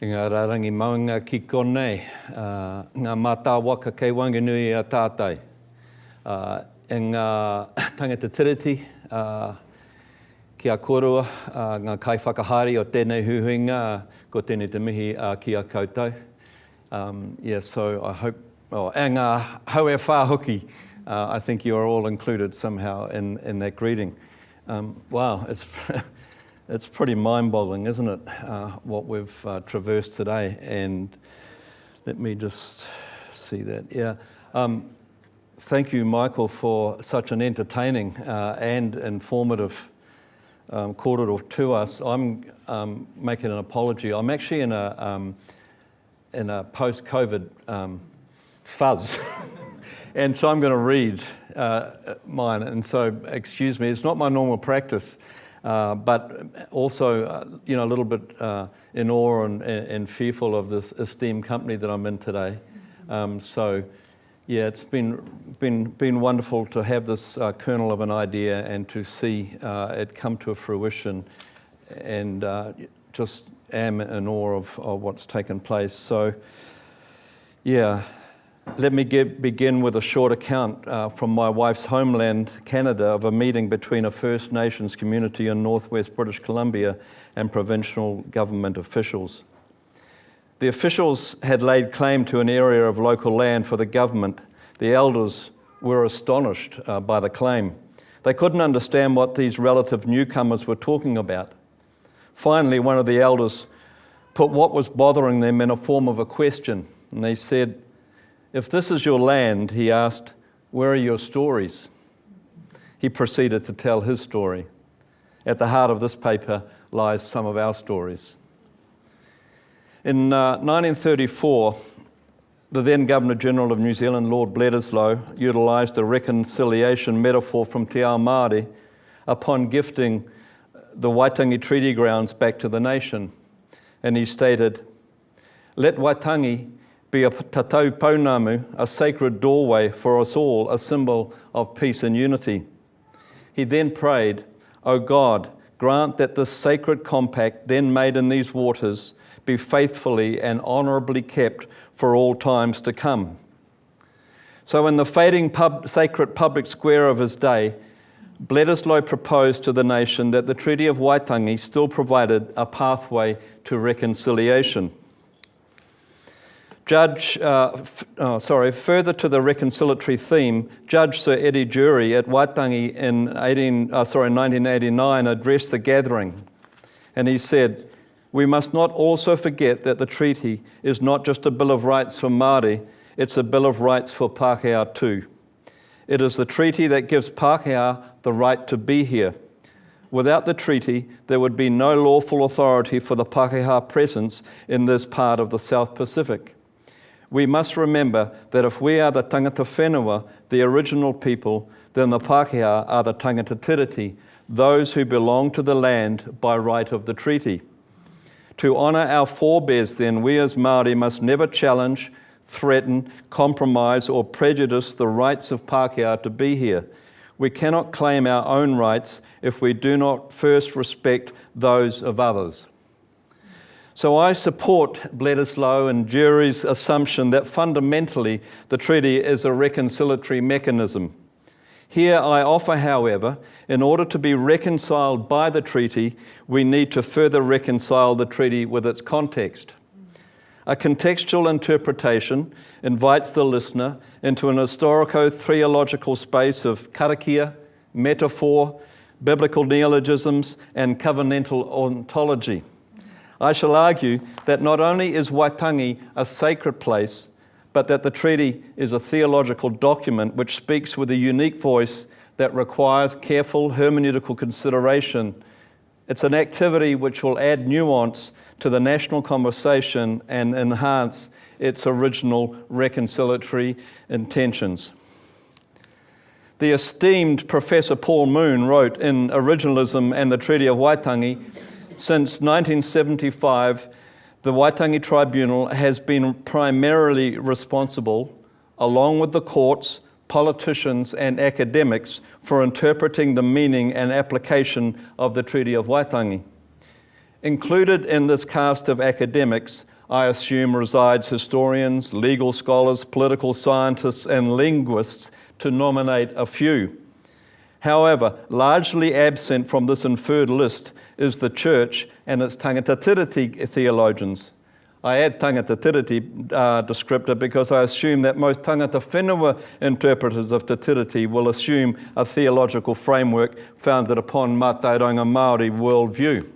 Ngā rarangi maunga ki konei, ngā mātā waka kei wanganui a tātai. Ngā tangata tiriti, ki a korua, ngā kai whakahari o tēnei huhuinga, ko tēnei te mihi ki a koutou. So I hope, and ngā haue whāhoki, I think you are all included somehow in that greeting. Wow, it's pretty mind-boggling, isn't it, what we've traversed today? And let me just see that. Thank you, Michael, for such an entertaining and informative kōrero to us. I'm making an apology. I'm actually in a post-COVID fuzz. And so I'm going to read mine. And so, excuse me, it's not my normal practice. But also, a little bit in awe and fearful of this esteemed company that I'm in today. It's been wonderful to have this kernel of an idea and to see it come to fruition, and just am in awe of what's taken place. So, let me begin with a short account from my wife's homeland, Canada, of a meeting between a First Nations community in northwest British Columbia and provincial government officials. The officials had laid claim to an area of local land for the government. The elders were astonished by the claim. They couldn't understand what these relative newcomers were talking about. Finally, one of the elders put what was bothering them in a form of a question, and they said, "If this is your land," he asked, "where are your stories?" He proceeded to tell his story. At the heart of this paper lies some of our stories. In 1934, the then Governor-General of New Zealand, Lord Bledisloe, utilised a reconciliation metaphor from Te Ao Māori upon gifting the Waitangi Treaty grounds back to the nation. And he stated, "Let Waitangi be a tatau pounamu, a sacred doorway for us all, a symbol of peace and unity." He then prayed, "O God, grant that this sacred compact then made in these waters be faithfully and honourably kept for all times to come." So in the fading sacred public square of his day, Bledisloe proposed to the nation that the Treaty of Waitangi still provided a pathway to reconciliation. Further to the reconciliatory theme, Judge Sir Eddie Jury at Waitangi in 1989 addressed the gathering, and he said, "We must not also forget that the treaty is not just a Bill of Rights for Māori, it's a Bill of Rights for Pākehā too. It is the treaty that gives Pākehā the right to be here. Without the treaty, there would be no lawful authority for the Pākehā presence in this part of the South Pacific. We must remember that if we are the tangata whenua, the original people, then the Pākehā are the tangata tiriti, those who belong to the land by right of the treaty. To honour our forebears, then, we as Māori must never challenge, threaten, compromise or prejudice the rights of Pākehā to be here. We cannot claim our own rights if we do not first respect those of others." So I support Bledisloe and Jury's assumption that fundamentally the treaty is a reconciliatory mechanism. Here I offer, however, in order to be reconciled by the treaty, we need to further reconcile the treaty with its context. A contextual interpretation invites the listener into an historico-theological space of karakia, metaphor, biblical neologisms, and covenantal ontology. I shall argue that not only is Waitangi a sacred place, but that the treaty is a theological document which speaks with a unique voice that requires careful hermeneutical consideration. It's an activity which will add nuance to the national conversation and enhance its original reconciliatory intentions. The esteemed Professor Paul Moon wrote in Originalism and the Treaty of Waitangi, "Since 1975, the Waitangi Tribunal has been primarily responsible, along with the courts, politicians and academics, for interpreting the meaning and application of the Treaty of Waitangi. Included in this cast of academics, I assume, resides historians, legal scholars, political scientists, and linguists, to nominate a few. However, largely absent from this inferred list is the Church and its tangata tiriti theologians. I add tangata tiriti descriptor because I assume that most tangata whenua interpreters of te tiriti will assume a theological framework founded upon Mātauranga Māori worldview.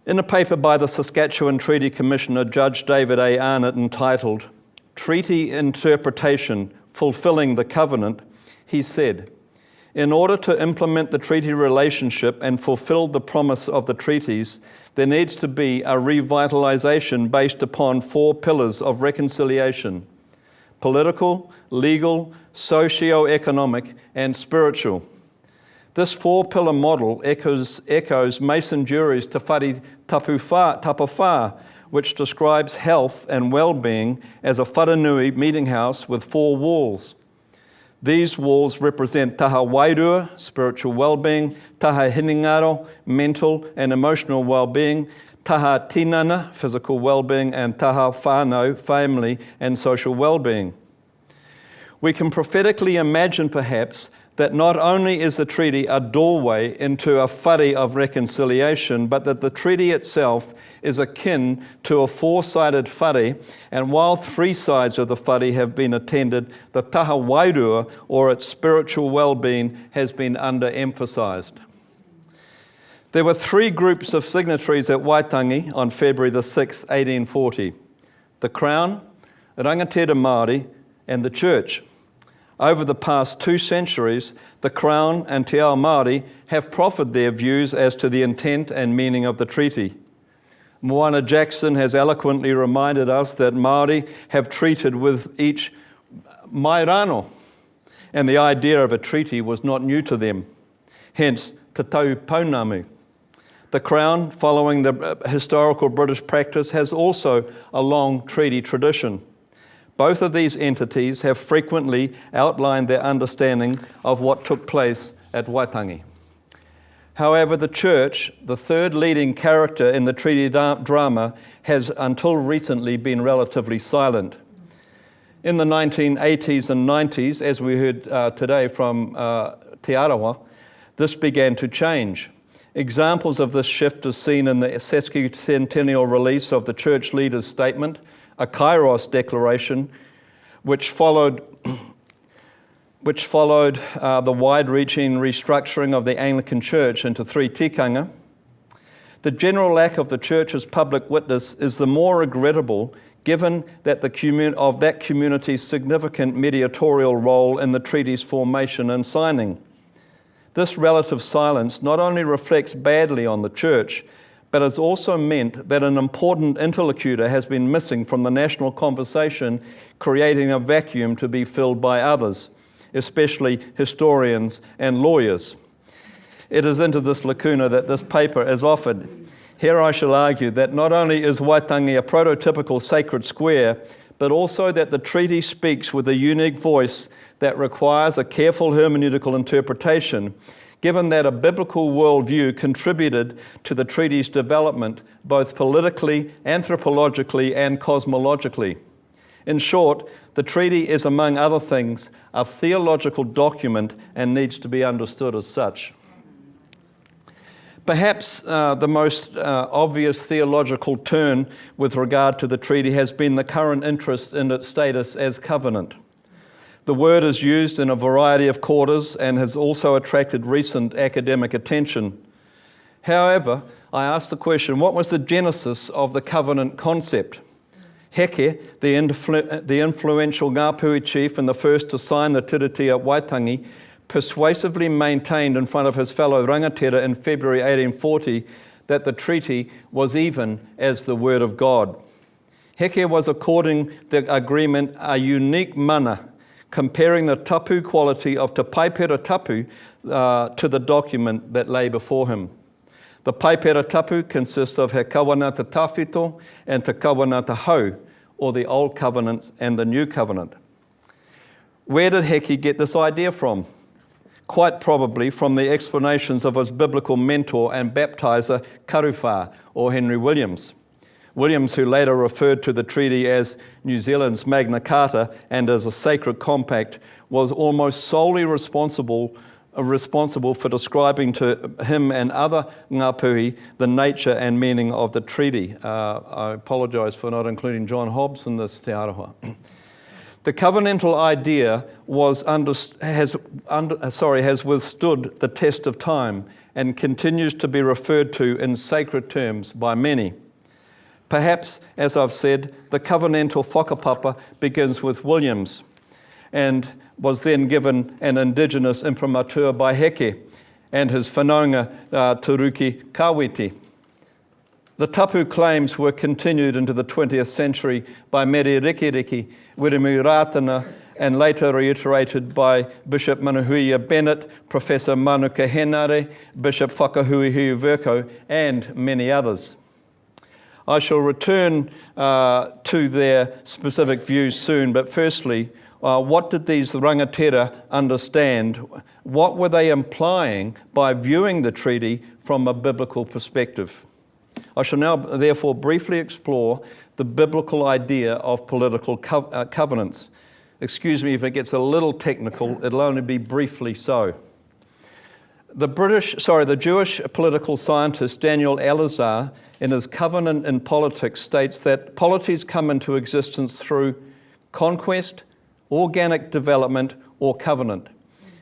In a paper by the Saskatchewan Treaty Commissioner, Judge David A. Arnott, entitled Treaty Interpretation Fulfilling the Covenant, he said, "In order to implement the treaty relationship and fulfill the promise of the treaties, there needs to be a revitalization based upon 4 pillars of reconciliation: political, legal, socio-economic, and spiritual. This 4-pillar model echoes Mason Jury's Te Whare Tapawha, which describes health and well-being as a wharenui meeting house with 4 walls. These walls represent taha wairua, spiritual well-being, taha hiningaro, mental and emotional well-being, taha tinana, physical well-being, and taha whānau, family and social well-being. We can prophetically imagine, perhaps, that not only is the treaty a doorway into a whare of reconciliation, but that the treaty itself is akin to a 4-sided whare, and while 3 sides of the whare have been attended, the taha wairua, or its spiritual well-being, has been underemphasised. There were 3 groups of signatories at Waitangi on February the 6th, 1840. The Crown, Rangatira Māori, and the Church. Over the past 2 centuries, the Crown and Te Ao Māori have proffered their views as to the intent and meaning of the treaty. Moana Jackson has eloquently reminded us that Māori have treated with each mai rano, and the idea of a treaty was not new to them. Hence, tatau pounamu. The Crown, following the historical British practice, has also a long treaty tradition. Both of these entities have frequently outlined their understanding of what took place at Waitangi. However, the Church, the 3rd leading character in the treaty drama, has until recently been relatively silent. In the 1980s and 90s, as we heard today from Te Arawa, this began to change. Examples of this shift are seen in the sesquicentennial release of the Church Leaders' Statement, a Kairos declaration, which followed the wide-reaching restructuring of the Anglican Church into 3 tikanga. The general lack of the Church's public witness is the more regrettable given that that community's significant mediatorial role in the treaty's formation and signing. This relative silence not only reflects badly on the Church, but has also meant that an important interlocutor has been missing from the national conversation, creating a vacuum to be filled by others, especially historians and lawyers. It is into this lacuna that this paper is offered. Here I shall argue that not only is Waitangi a prototypical sacred square, but also that the treaty speaks with a unique voice that requires a careful hermeneutical interpretation, given that a biblical worldview contributed to the treaty's development both politically, anthropologically, and cosmologically. In short, the treaty is, among other things, a theological document and needs to be understood as such. Perhaps the most obvious theological turn with regard to the treaty has been the current interest in its status as covenant. The word is used in a variety of quarters and has also attracted recent academic attention. However, I ask the question, what was the genesis of the covenant concept? Heke, the influential Ngāpuhi chief and the first to sign the tiriti at Waitangi, persuasively maintained in front of his fellow rangatira in February 1840 that the treaty was even as the word of God. Heke was, according to the agreement, a unique mana, comparing the tapu quality of te paipera tapu to the document that lay before him. The paipera tapu consists of he kawanata tawhito and te kawanata hau, or the Old Covenant and the New Covenant. Where did Heke get this idea from? quite probably from the explanations of his biblical mentor and baptizer, Karuwha, or Henry Williams. Williams, who later referred to the treaty as New Zealand's Magna Carta and as a sacred compact, was almost solely responsible for describing to him and other Ngāpuhi the nature and meaning of the treaty. I apologise for not including John Hobbes in this te aroha. The covenantal idea has withstood the test of time and continues to be referred to in sacred terms by many. Perhaps, as I've said, the covenantal whakapapa begins with Williams and was then given an indigenous imprimatur by Heke and his whanaunga Turuki Kawiti. The tapu claims were continued into the 20th century by Mere Rikiriki, Wiremu Rātana, and later reiterated by Bishop Manuhuia Bennett, Professor Manuka Henare, Bishop Whakahuihui Verko, and many others. I shall return to their specific views soon, but firstly, what did these rangatira understand? What were they implying by viewing the treaty from a biblical perspective? I shall now therefore briefly explore the biblical idea of political covenants. Excuse me if it gets a little technical, it'll only be briefly so. The Jewish political scientist Daniel Alistair, in his Covenant in Politics, states that polities come into existence through conquest, organic development, or covenant.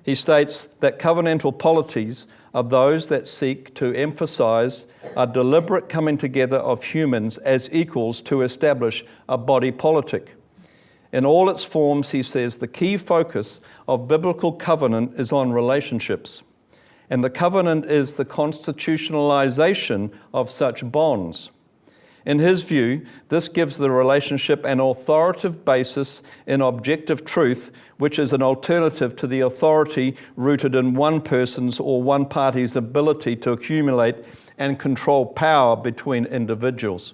He states that covenantal polities are those that seek to emphasize a deliberate coming together of humans as equals to establish a body politic. In all its forms, he says, the key focus of biblical covenant is on relationships. And the covenant is the constitutionalization of such bonds. In his view, this gives the relationship an authoritative basis in objective truth, which is an alternative to the authority rooted in one person's or one party's ability to accumulate and control power between individuals.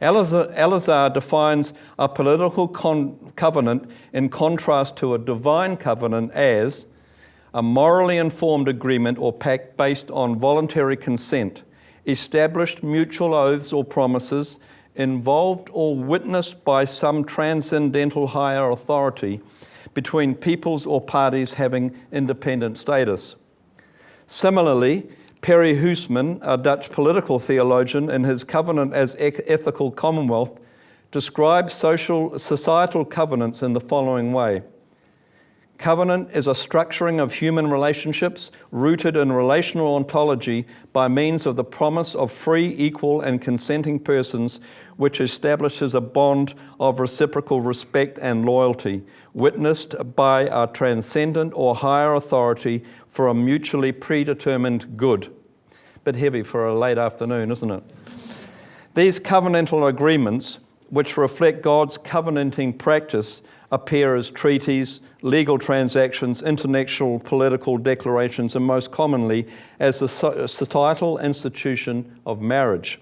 Alistair defines a political covenant in contrast to a divine covenant as a morally informed agreement or pact based on voluntary consent, established mutual oaths or promises, involved or witnessed by some transcendental higher authority between peoples or parties having independent status. Similarly, Perry Hoosman, a Dutch political theologian, in his Covenant as Ethical Commonwealth, describes societal covenants in the following way. Covenant is a structuring of human relationships rooted in relational ontology by means of the promise of free, equal, and consenting persons, which establishes a bond of reciprocal respect and loyalty, witnessed by a transcendent or higher authority for a mutually predetermined good. Bit heavy for a late afternoon, isn't it? These covenantal agreements, which reflect God's covenanting practice, appear as treaties, legal transactions, international political declarations, and most commonly as the societal institution of marriage.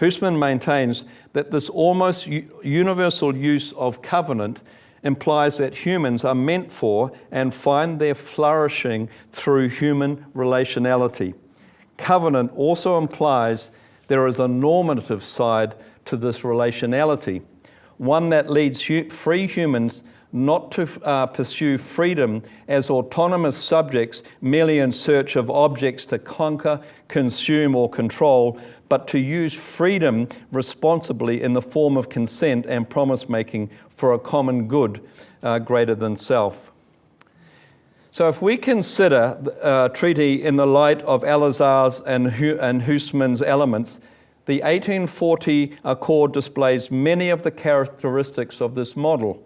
Hoosman maintains that this almost universal use of covenant implies that humans are meant for and find their flourishing through human relationality. Covenant also implies there is a normative side to this relationality, one that leads free humans not to pursue freedom as autonomous subjects merely in search of objects to conquer, consume, or control, but to use freedom responsibly in the form of consent and promise-making for a common good greater than self. So if we consider the treaty in the light of Alistair's and Hoosman's elements, the 1840 Accord displays many of the characteristics of this model,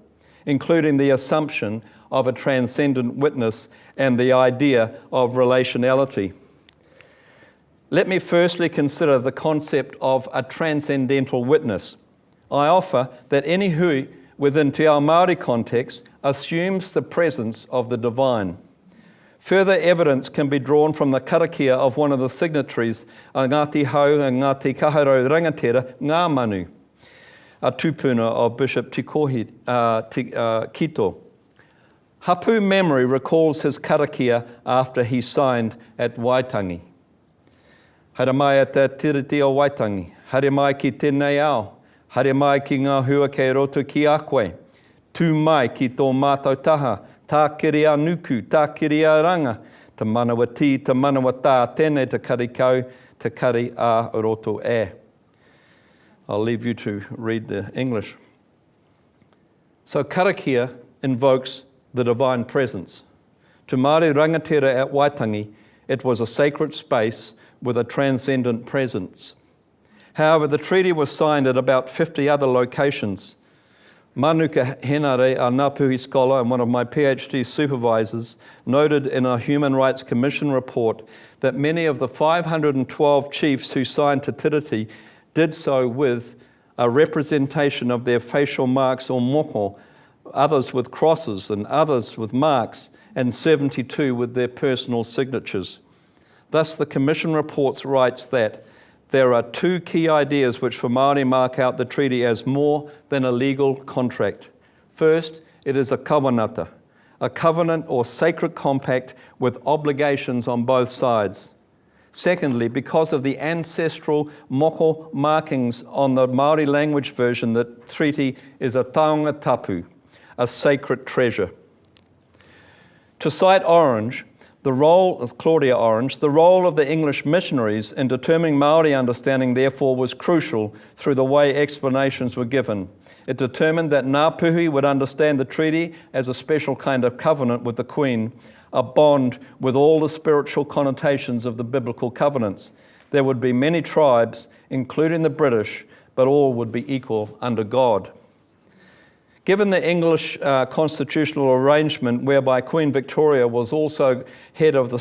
including the assumption of a transcendent witness and the idea of relationality. Let me firstly consider the concept of a transcendental witness. I offer that any hui within te ao Māori context assumes the presence of the divine. Further evidence can be drawn from the karakia of one of the signatories, Ngāti Hau and Ngāti Kaharo Rangatira Ngā Manu, a tupuna of Bishop Kito. Hapu memory recalls his karakia after he signed at Waitangi. Haere mai a te Treaty of Waitangi, haere mai ki tēnei ao, haere mai ki ngā hua kei roto ki a koe, tū mai ki tō mātou taha, tā kiri a nuku, tā kiri a ranga, te manawa tī, te manawa tā, tēnei te karikau, te kari a roto e. I'll leave you to read the English. So karakia invokes the divine presence. To Māori rangatira at Waitangi, it was a sacred space with a transcendent presence. However, the treaty was signed at about 50 other locations. Manuka Henare, a Ngāpuhi scholar and one of my PhD supervisors, noted in a Human Rights Commission report that many of the 512 chiefs who signed Te Tiriti did so with a representation of their facial marks or moko, others with crosses and others with marks, and 72 with their personal signatures. Thus, the Commission reports writes that there are two key ideas which for Māori mark out the treaty as more than a legal contract. First, it is a kawanata, a covenant or sacred compact with obligations on both sides. Secondly, because of the ancestral moko markings on the Māori language version, the treaty is a taonga tapu, a sacred treasure. To cite Orange, the role of Claudia Orange, the role of the English missionaries in determining Māori understanding therefore was crucial through the way explanations were given. It determined that Ngāpuhi would understand the treaty as a special kind of covenant with the Queen, a bond with all the spiritual connotations of the biblical covenants. There would be many tribes, including the British, but all would be equal under God. Given the English constitutional arrangement whereby Queen Victoria was also head of the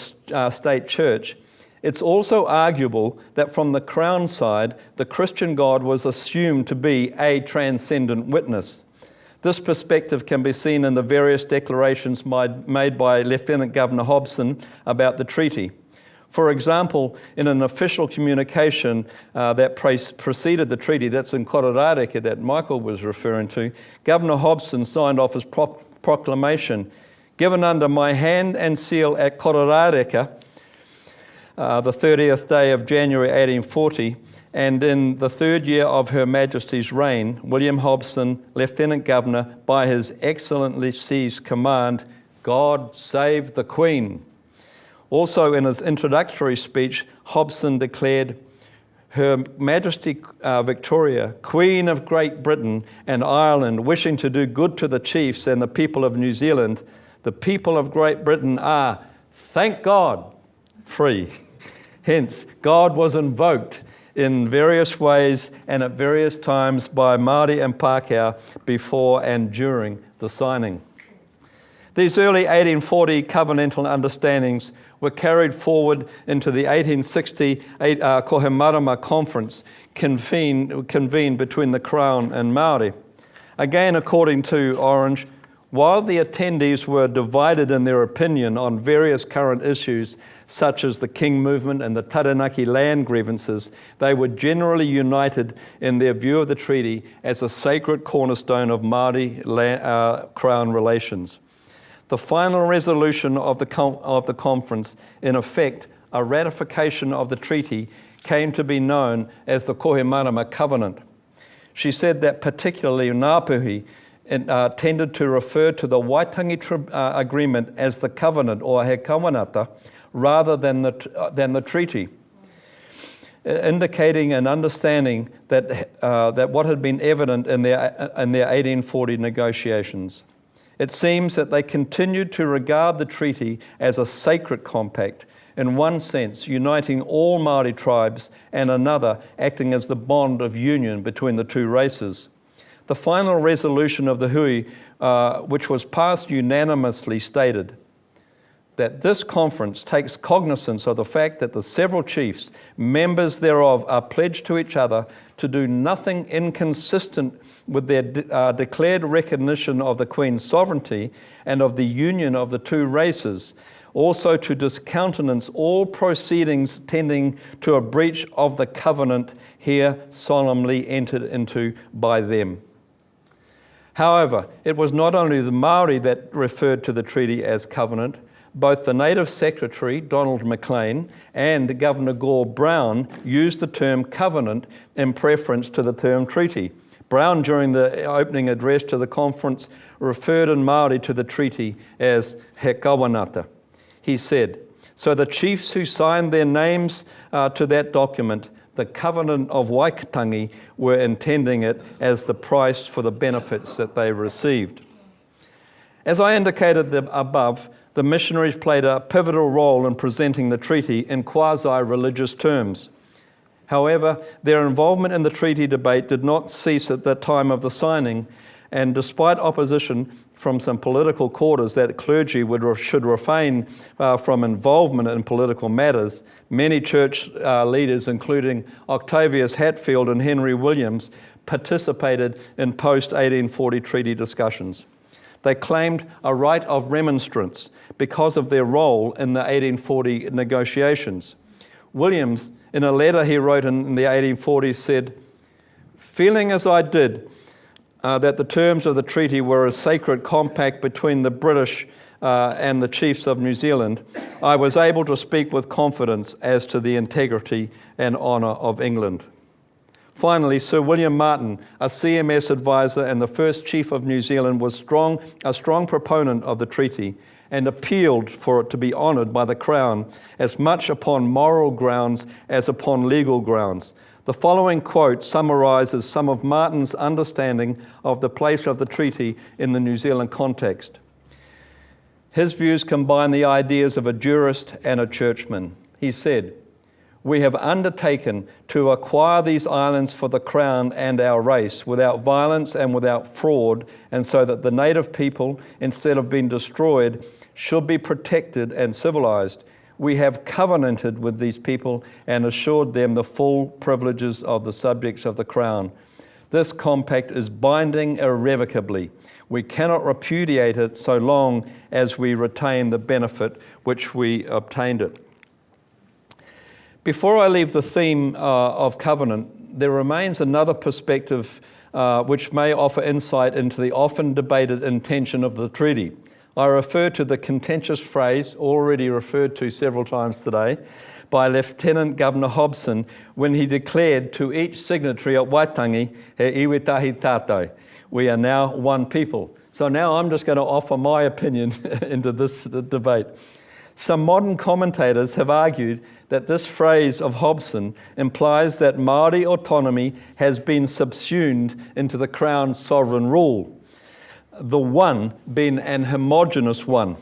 state church, it's also arguable that from the Crown side, the Christian God was assumed to be a transcendent witness. This perspective can be seen in the various declarations made by Lieutenant Governor Hobson about the treaty. For example, in an official communication that preceded the treaty, that's in Kororareka that Michael was referring to, Governor Hobson signed off his proclamation, given under my hand and seal at Kororareka, the 30th day of January 1840, and in the third year of Her Majesty's reign, William Hobson, Lieutenant Governor, by His Excellency's command, God save the Queen. Also in his introductory speech, Hobson declared, Her Majesty Victoria, Queen of Great Britain and Ireland, wishing to do good to the chiefs and the people of New Zealand, the people of Great Britain are, thank God, free. Hence, God was invoked in various ways and at various times by Māori and Pākehā before and during the signing. These early 1840 covenantal understandings were carried forward into the 1860 Kohimarama conference convened between the Crown and Māori. Again, according to Orange, while the attendees were divided in their opinion on various current issues, such as the King movement and the Taranaki land grievances, they were generally united in their view of the treaty as a sacred cornerstone of Māori Crown relations. The final resolution of the conference, in effect, a ratification of the treaty, came to be known as the Kohimarama Covenant. She said that particularly Ngāpuhi tended to refer to the Waitangi Agreement as the covenant or he kawanata rather than the treaty, indicating an understanding that what had been evident in their 1840 negotiations. It seems that they continued to regard the treaty as a sacred compact, in one sense uniting all Māori tribes and another acting as the bond of union between the two races. The final resolution of the hui, which was passed unanimously, stated that this conference takes cognizance of the fact that the several chiefs, members thereof, are pledged to each other to do nothing inconsistent with their declared recognition of the Queen's sovereignty and of the union of the two races, also to discountenance all proceedings tending to a breach of the covenant here solemnly entered into by them. However, it was not only the Māori that referred to the treaty as covenant. Both the native secretary, Donald Maclean, and Governor Gore Brown used the term covenant in preference to the term treaty. Brown, during the opening address to the conference, referred in Māori to the treaty as he kawanata. He said, "So the chiefs who signed their names to that document, the Covenant of Waitangi, were intending it as the price for the benefits that they received." As I indicated above, the missionaries played a pivotal role in presenting the treaty in quasi-religious terms. However, their involvement in the treaty debate did not cease at the time of the signing, and despite opposition from some political quarters that clergy should refrain from involvement in political matters, many church leaders, including Octavius Hatfield and Henry Williams, participated in post-1840 treaty discussions. They claimed a right of remonstrance because of their role in the 1840 negotiations. Williams, in a letter he wrote in the 1840s, said, "Feeling as I did that the terms of the treaty were a sacred compact between the British and the chiefs of New Zealand, I was able to speak with confidence as to the integrity and honour of England." Finally, Sir William Martin, a CMS advisor and the first chief of New Zealand, was a strong proponent of the treaty and appealed for it to be honoured by the Crown as much upon moral grounds as upon legal grounds. The following quote summarises some of Martin's understanding of the place of the treaty in the New Zealand context. His views combine the ideas of a jurist and a churchman. He said, "We have undertaken to acquire these islands for the Crown and our race without violence and without fraud, and so that the native people, instead of being destroyed, should be protected and civilised. We have covenanted with these people and assured them the full privileges of the subjects of the Crown. This compact is binding irrevocably. We cannot repudiate it so long as we retain the benefit which we obtained it." Before I leave the theme of covenant, there remains another perspective which may offer insight into the often debated intention of the treaty. I refer to the contentious phrase, already referred to several times today, by Lieutenant Governor Hobson when he declared to each signatory at Waitangi, "He iwi tahi tatau." We are now one people. So now I'm just going to offer my opinion into this debate. Some modern commentators have argued that this phrase of Hobson implies that Māori autonomy has been subsumed into the Crown's sovereign rule, the one being an homogeneous one.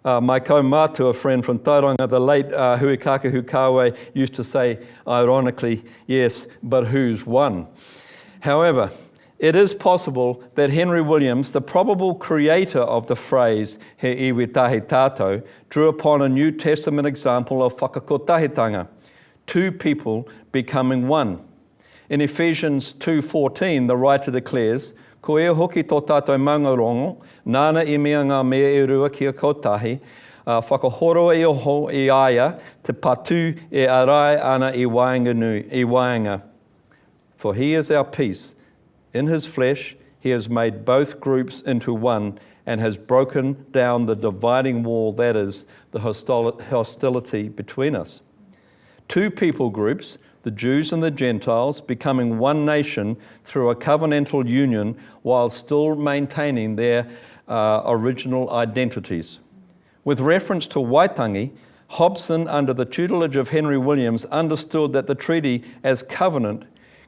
My kaumātua friend from Tauranga, the late Huikaka Hukawe, used to say, ironically, "Yes, but who's one?" However, it is possible that Henry Williams, the probable creator of the phrase "he iwi tahi tātou," drew upon a New Testament example of whakakotahitanga, two people becoming one. In Ephesians 2:14, the writer declares, "Ko ea hoki tō tātou maungarongo, nāna I mea ngā mea e rua kia kotahi, whakahoro e oho I aia, te patu e arai ana I waianga. For he is our peace. In his flesh, he has made both groups into one and has broken down the dividing wall, that is, the hostility between us." Two people groups, the Jews and the Gentiles, becoming one nation through a covenantal union while still maintaining their original identities. With reference to Waitangi, Hobson, under the tutelage of Henry Williams, understood that the treaty as covenant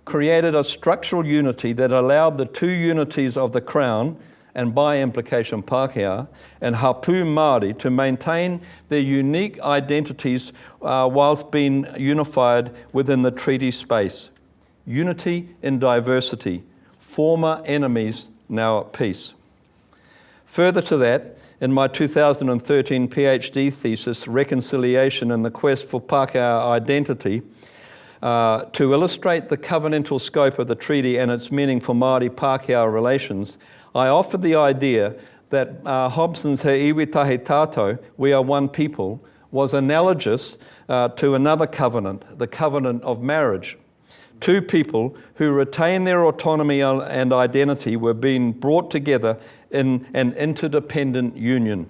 created a structural unity that allowed the two unities of the Crown, and by implication Pākehā, and Hapu Māori to maintain their unique identities whilst being unified within the treaty space. Unity in diversity, former enemies now at peace. Further to that, in my 2013 PhD thesis, Reconciliation in the Quest for Pākehā Identity, to illustrate the covenantal scope of the treaty and its meaning for Māori Pākehā relations, I offered the idea that Hobson's he iwi tahi tātou, we are one people, was analogous to another covenant, the covenant of marriage. two people who retain their autonomy and identity were being brought together in an interdependent union.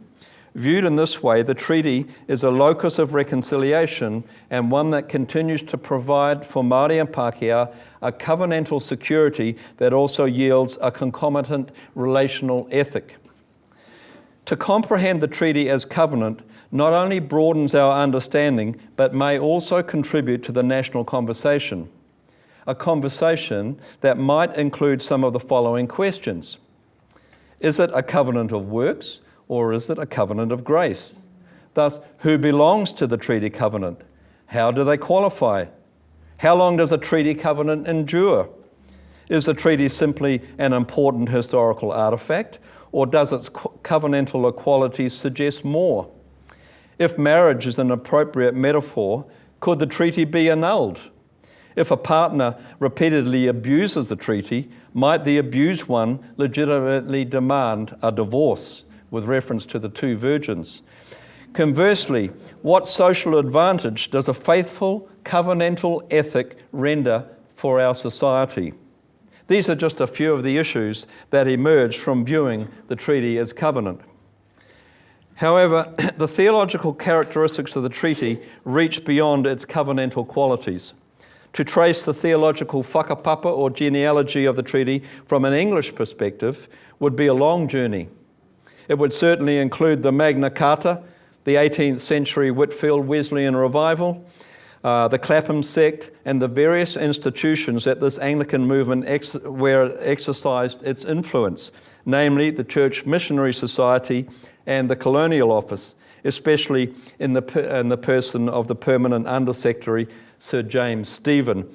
Viewed in this way, the treaty is a locus of reconciliation and one that continues to provide for Māori and Pākehā a covenantal security that also yields a concomitant relational ethic. To comprehend the treaty as covenant not only broadens our understanding, but may also contribute to the national conversation. A conversation that might include some of the following questions. Is it a covenant of works, or is it a covenant of grace? Thus, who belongs to the treaty covenant? How do they qualify? How long does a treaty covenant endure? Is the treaty simply an important historical artifact, or does its covenantal equalities suggest more? If marriage is an appropriate metaphor, could the treaty be annulled? If a partner repeatedly abuses the treaty, might the abused one legitimately demand a divorce, with reference to the two virgins? Conversely, what social advantage does a faithful covenantal ethic render for our society? These are just a few of the issues that emerge from viewing the treaty as covenant. However, the theological characteristics of the treaty reach beyond its covenantal qualities. To trace the theological whakapapa or genealogy of the treaty from an English perspective would be a long journey. It would certainly include the Magna Carta, the 18th century Whitfield Wesleyan revival, the Clapham sect, and the various institutions that this Anglican movement where it exercised its influence, namely the Church Missionary Society and the Colonial Office, especially in the person of the permanent Undersecretary, Sir James Stephen,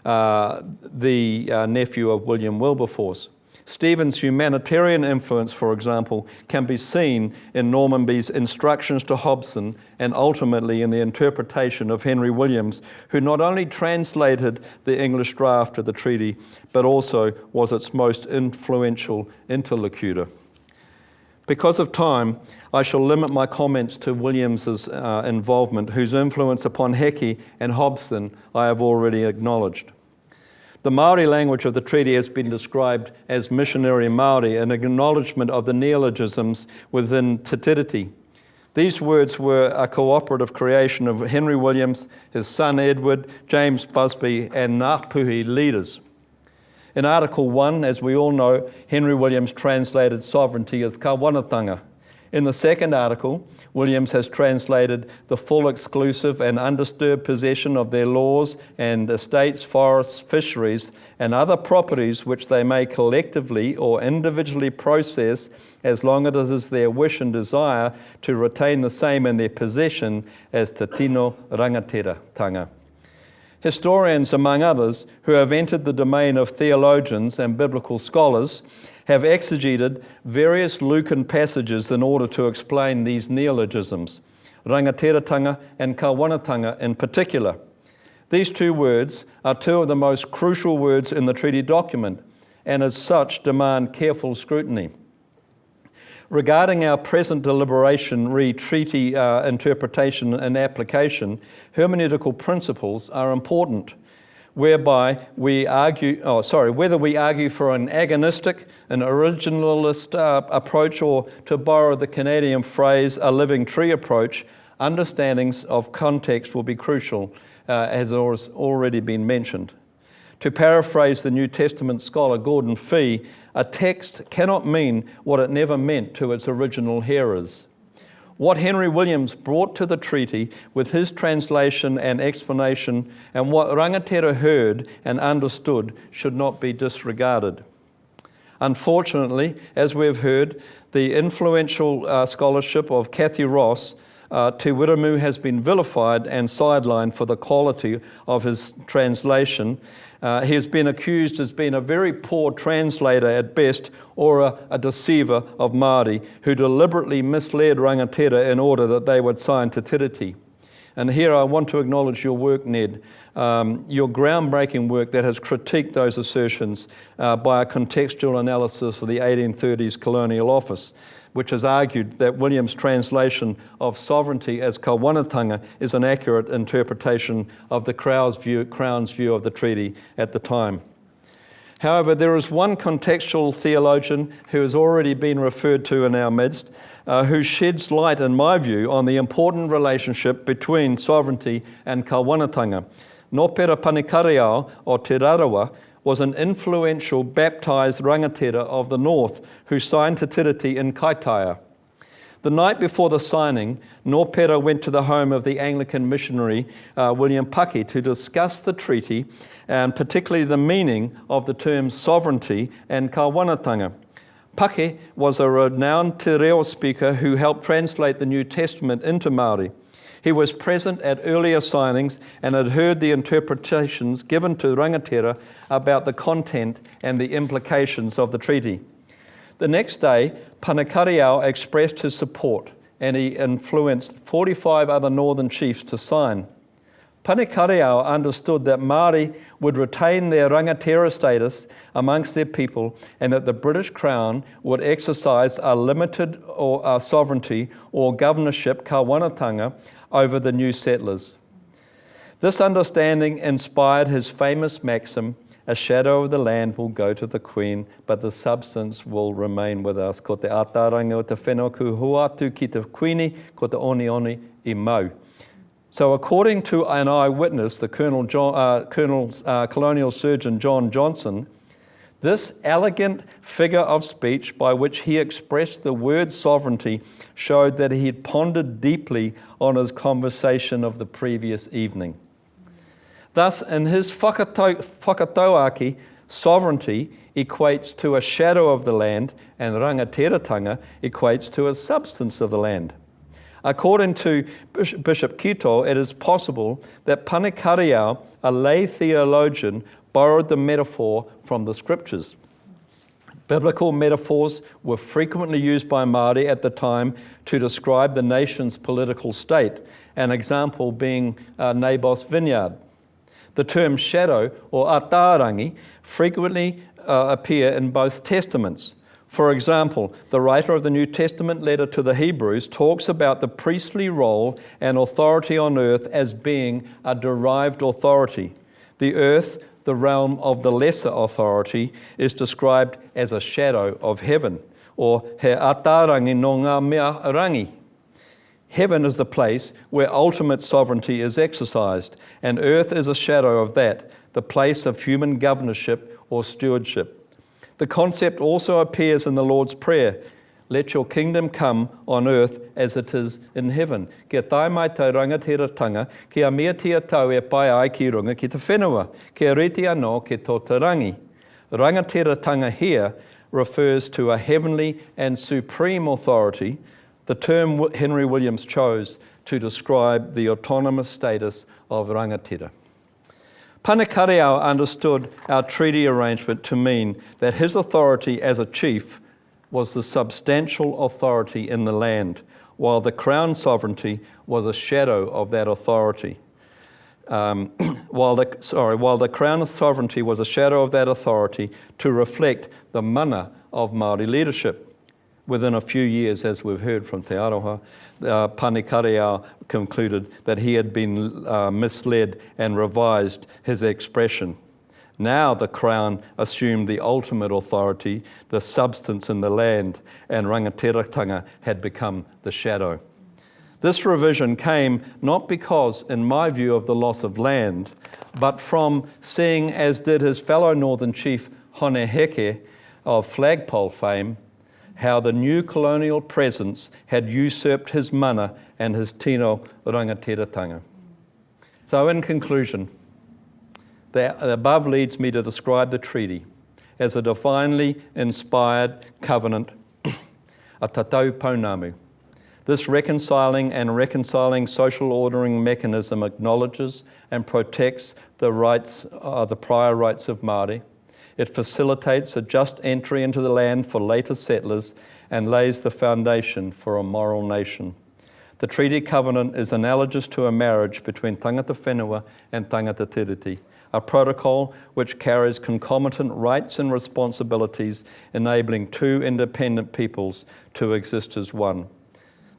the nephew of William Wilberforce. Stephen's humanitarian influence, for example, can be seen in Normanby's instructions to Hobson and ultimately in the interpretation of Henry Williams, who not only translated the English draft of the treaty, but also was its most influential interlocutor. Because of time, I shall limit my comments to Williams's involvement, whose influence upon Heki and Hobson I have already acknowledged. The Māori language of the treaty has been described as missionary Māori, an acknowledgement of the neologisms within Te Tiriti. These words were a cooperative creation of Henry Williams, his son Edward, James Busby, and Ngāpuhi leaders. In Article 1, as we all know, Henry Williams translated sovereignty as kawanatanga. In the second article, Williams has translated the full, exclusive and undisturbed possession of their laws and estates, forests, fisheries, and other properties which they may collectively or individually process as long as it is their wish and desire to retain the same in their possession as te tino rangatira tanga. Historians, among others, who have entered the domain of theologians and biblical scholars, have exegeted various Lucan passages in order to explain these neologisms, rangatiratanga and kawanatanga in particular. These two words are two of the most crucial words in the treaty document, and as such demand careful scrutiny. Regarding our present deliberation re treaty interpretation and application, hermeneutical principles are important, whereby we argue, whether we argue for an agonistic, an originalist approach, or to borrow the Canadian phrase, a living tree approach, understandings of context will be crucial, as has already been mentioned. To paraphrase the New Testament scholar Gordon Fee, a text cannot mean what it never meant to its original hearers. What Henry Williams brought to the treaty with his translation and explanation, and what Rangatira heard and understood, should not be disregarded. Unfortunately, as we've heard, the influential scholarship of Cathy Ross, Te Wiramu, has been vilified and sidelined for the quality of his translation. He has been accused as being a very poor translator at best, or a deceiver of Māori, who deliberately misled Rangatira in order that they would sign Te Tiriti. And here I want to acknowledge your work, Ned, your groundbreaking work that has critiqued those assertions by a contextual analysis of the 1830s Colonial Office, which has argued that William's translation of sovereignty as kawanatanga is an accurate interpretation of the Crown's view of the treaty at the time. However, there is one contextual theologian who has already been referred to in our midst, who sheds light, in my view, on the important relationship between sovereignty and kawanatanga. Nōpera Panikariao, or Te Rarawa, was an influential baptised rangatira of the north who signed Te Tiriti in Kaitaia. The night before the signing, Nōpera went to the home of the Anglican missionary William Paki to discuss the treaty and particularly the meaning of the terms sovereignty and kawanatanga. Paki was a renowned te reo speaker who helped translate the New Testament into Māori. He was present at earlier signings and had heard the interpretations given to rangatira about the content and the implications of the treaty. The next day, Panikariao expressed his support and he influenced 45 other northern chiefs to sign. Panikariao understood that Māori would retain their rangatira status amongst their people and that the British Crown would exercise a limited sovereignty or governorship kawanatanga over the new settlers. This understanding inspired his famous maxim, "A shadow of the land will go to the Queen, but the substance will remain with us. Ko te ātarangi o te whenua ku huatu ki te Queenie, ko te oni I mau." So according to an eyewitness, the colonial surgeon John Johnson, this elegant figure of speech by which he expressed the word sovereignty showed that he had pondered deeply on his conversation of the previous evening. Thus, in his whakatauaki, sovereignty equates to a shadow of the land and rangatiratanga equates to a substance of the land. According to Bishop Kito, it is possible that Panikariao, a lay theologian, borrowed the metaphor from the scriptures. Biblical metaphors were frequently used by Māori at the time to describe the nation's political state, an example being Naboth's vineyard. The term shadow or ātārangi frequently appear in both testaments. For example, the writer of the New Testament letter to the Hebrews talks about the priestly role and authority on earth as being a derived authority. The earth, the realm of the lesser authority, is described as a shadow of heaven, or he ātārangi no ngā mea rangi. Heaven is the place where ultimate sovereignty is exercised, and earth is a shadow of that, the place of human governorship or stewardship. The concept also appears in the Lord's Prayer, "Let your kingdom come on earth as it is in heaven." Kia tae mai tau rangatiratanga, kia mea tia tau e pai ai ki runga ki te whenua, kia reti anō ki tō te rangi. Rangatiratanga here refers to a heavenly and supreme authority, the term Henry Williams chose to describe the autonomous status of rangatira. Panikariao understood our treaty arrangement to mean that his authority as a chief was the substantial authority in the land, while the crown sovereignty was a shadow of that authority. While the crown sovereignty was a shadow of that authority to reflect the mana of Māori leadership. Within a few years, as we've heard from Te Aroha, Panikariao concluded that he had been misled and revised his expression. Now the crown assumed the ultimate authority, the substance in the land, and rangatiratanga had become the shadow. This revision came not because, in my view, of the loss of land, but from seeing, as did his fellow northern chief Hone Heke of flagpole fame, how the new colonial presence had usurped his mana and his tino rangatiratanga. So in conclusion, the above leads me to describe the treaty as a divinely inspired covenant, a tatau pounamu. This reconciling and reconciling social ordering mechanism acknowledges and protects the prior rights of Māori. It facilitates a just entry into the land for later settlers and lays the foundation for a moral nation. The treaty covenant is analogous to a marriage between tangata whenua and tangata tiriti, a protocol which carries concomitant rights and responsibilities, enabling two independent peoples to exist as one.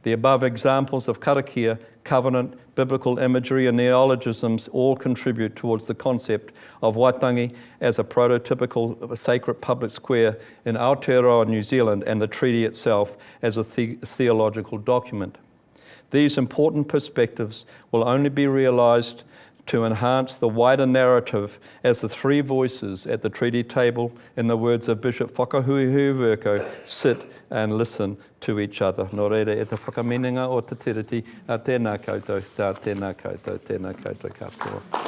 The above examples of karakia, covenant, biblical imagery, and neologisms all contribute towards the concept of Waitangi as a prototypical sacred public square in Aotearoa, New Zealand, and the treaty itself as a theological document. These important perspectives will only be realised to enhance the wider narrative as the three voices at the treaty table, in the words of Bishop Whakahuihuiweko, sit and listen to each other. Nō reira, e te whakamenenga o te tiriti, tēnā koutou, tēnā koutou katoa.